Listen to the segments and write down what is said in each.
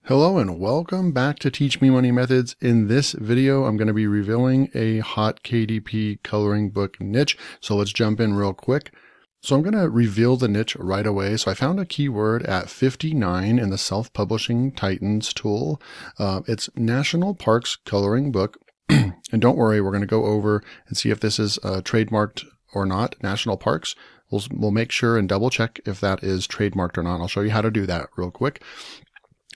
Hello and welcome back to Teach Me Money Methods. In this video, I'm going to be revealing a hot KDP coloring book niche. So let's jump in real quick. So I'm going to reveal the niche right away. So I found a keyword at 59 in the Self-Publishing Titans tool. It's National Parks Coloring Book. And don't worry, we're going to go over and see if this is trademarked or not. National Parks. We'll make sure and double check if that is trademarked or not. I'll show you how to do that real quick.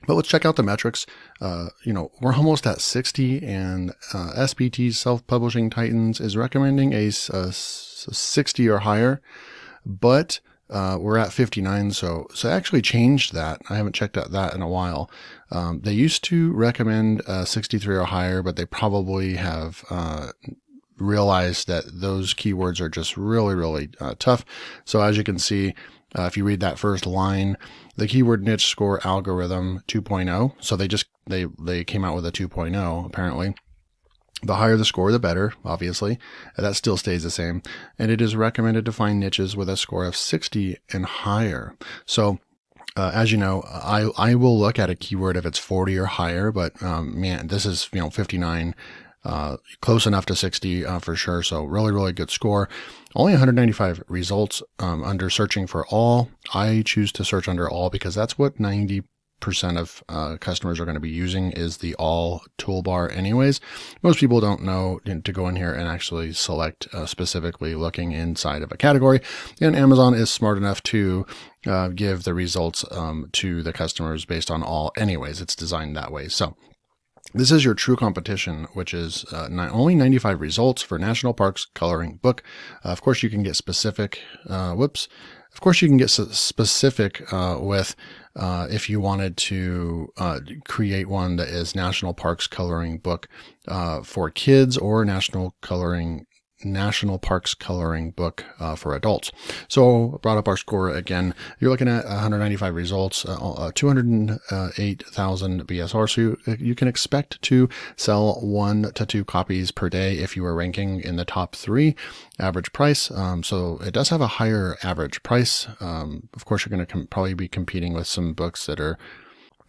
But let's check out the metrics. We're almost at 60, and SPT Self-Publishing Titans is recommending a 60 or higher, but we're at 59. So I actually changed that. I haven't checked out that in a while. They used to recommend 63 or higher, but they probably have realized that those keywords are just really tough. So as you can see, if you read that first line, the keyword niche score algorithm 2.0. So they came out with a 2.0 apparently. The higher the score, the better, obviously. That still stays the same. And it is recommended to find niches with a score of 60 and higher. So as you know, I will look at a keyword if it's 40 or higher, but man, this is 59. Close enough to 60 for sure. So really good score. Only 195 results under searching for all. I choose to search under all because that's what 90% of customers are going to be using is the all toolbar anyways. Most people don't know to go in here and actually select specifically looking inside of a category. And Amazon is smart enough to give the results to the customers based on all anyways. It's designed that way. So this is your true competition, which is only 95 results for National Parks Coloring Book. Of course, you can get specific. Of course, you can get specific with if you wanted to create one that is National Parks Coloring Book for kids or National Parks Coloring Book for adults. So I brought up our score again. You're looking at 195 results, 208,000 BSR. So you can expect to sell 1 to 2 copies per day if you are ranking in the top 3 average price. So it does have a higher average price. Of course, you're going to probably be competing with some books that are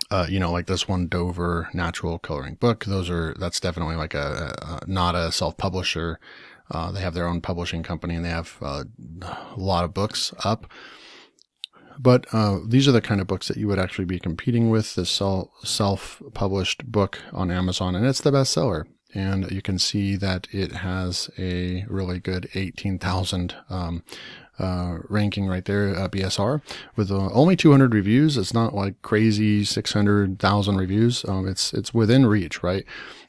like this one, Dover Natural Coloring Book. That's definitely like not a self-publisher. They have their own publishing company and they have a lot of books up. But these are the kind of books that you would actually be competing with, this self-published book on Amazon, and it's the bestseller. And you can see that it has a really good 18,000 ranking right there, BSR, with only 200 reviews. It's not like crazy 600,000 reviews. It's within reach, right?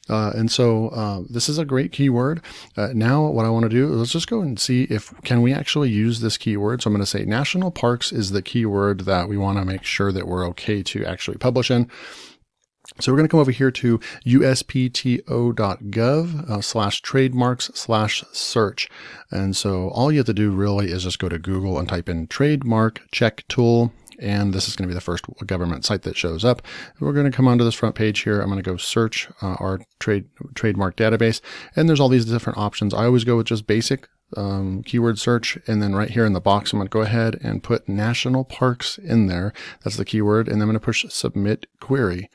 And so this is a great keyword. Now what I want to do is let's just go and see can we actually use this keyword. So I'm going to say National Parks is the keyword that we want to make sure that we're okay to actually publish in. So we're going to come over here to uspto.gov/trademarks/search. And so all you have to do really is just go to Google and type in trademark check tool. And this is going to be the first government site that shows up. We're going to come onto this front page here. I'm going to go search our trademark database. And there's all these different options. I always go with just basic keyword search. And then right here in the box, I'm going to go ahead and put National Parks in there. That's the keyword. And then I'm going to push submit query.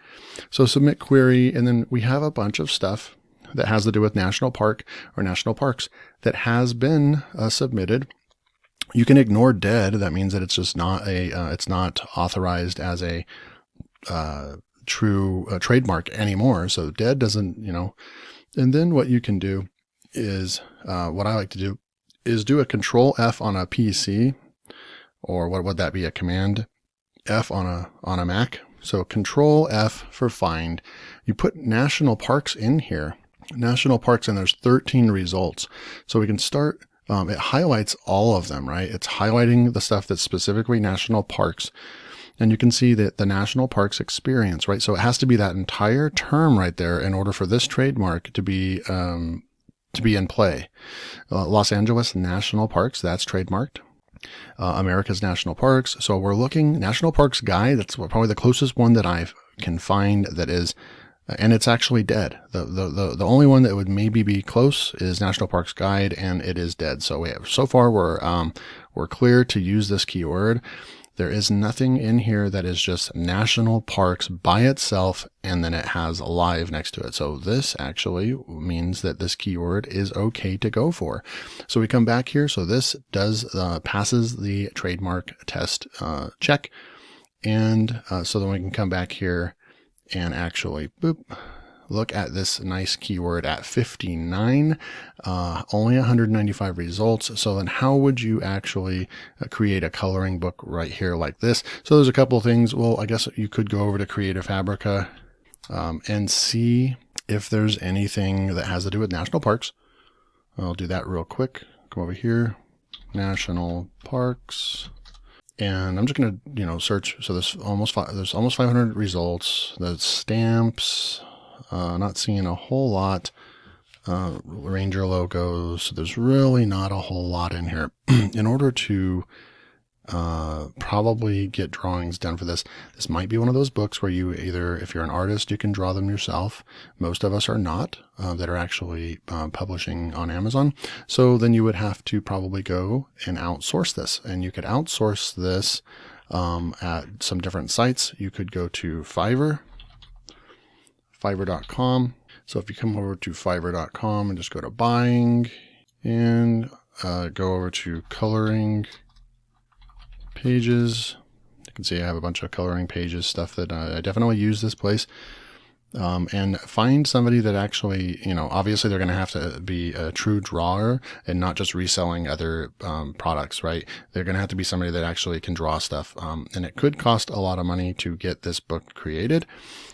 So submit query. And then we have a bunch of stuff that has to do with National Park or National Parks that has been submitted. You can ignore dead. That means that it's just not it's not authorized as a true trademark anymore. So dead doesn't, and then what you can do is, what I like to do is do a Control F on a PC, or what would that be? A Command F on a Mac. So Control F for find. You put National Parks in here, National Parks, and there's 13 results. So we can start. It highlights all of them, right? It's highlighting the stuff that's specifically National Parks. And you can see that the National Parks experience, right? So it has to be that entire term right there in order for this trademark to be in play. Los Angeles National Parks, that's trademarked. America's National Parks. So we're looking National Parks Guide. That's probably the closest one that I can find that is. And it's actually dead. The only one that would maybe be close is National Parks Guide, and it is dead. So so far we're clear to use this keyword. There is nothing in here that is just national parks by itself and then it has live next to it. So this actually means that this keyword is okay to go for. So we come back here. So this does passes the trademark test check. And so then we can come back here and actually look at this nice keyword at 59, only 195 results. So then how would you actually create a coloring book right here like this? So there's a couple of things. Well, I guess you could go over to Creative Fabrica and see if there's anything that has to do with national parks. I'll do that real quick. Come over here, national parks. And I'm just going to, search. So there's almost 500 results. The stamps, not seeing a whole lot. Ranger logos. There's really not a whole lot in here. In order to probably get drawings done for this might be one of those books where you either, if you're an artist, you can draw them yourself. Most of us are not, that are actually publishing on Amazon. So then you would have to probably go and outsource this. And you could outsource this at some different sites. You could go to Fiverr.com. So if you come over to Fiverr.com and just go to buying and go over to coloring pages, you can see I have a bunch of coloring pages, stuff that I definitely use this place. And find somebody that actually, obviously they're going to have to be a true drawer and not just reselling other products, right? They're going to have to be somebody that actually can draw stuff. And it could cost a lot of money to get this book created.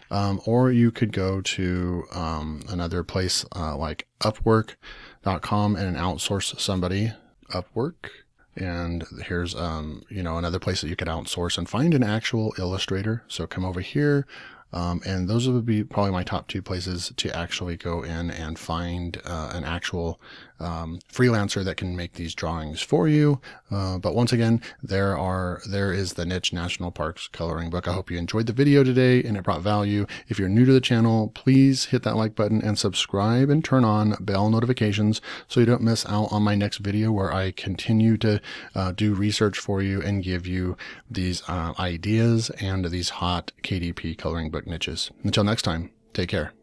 Or you could go to another place like Upwork.com and outsource somebody. Upwork. And here's, another place that you could outsource and find an actual illustrator. So come over here. And those would be probably my top two places to actually go in and find an actual freelancer that can make these drawings for you. But once again, there is the Niche National Parks coloring book. I hope you enjoyed the video today and it brought value. If you're new to the channel, please hit that like button and subscribe and turn on bell notifications so you don't miss out on my next video where I continue to do research for you and give you these ideas and these hot KDP coloring book niches. Until next time, take care.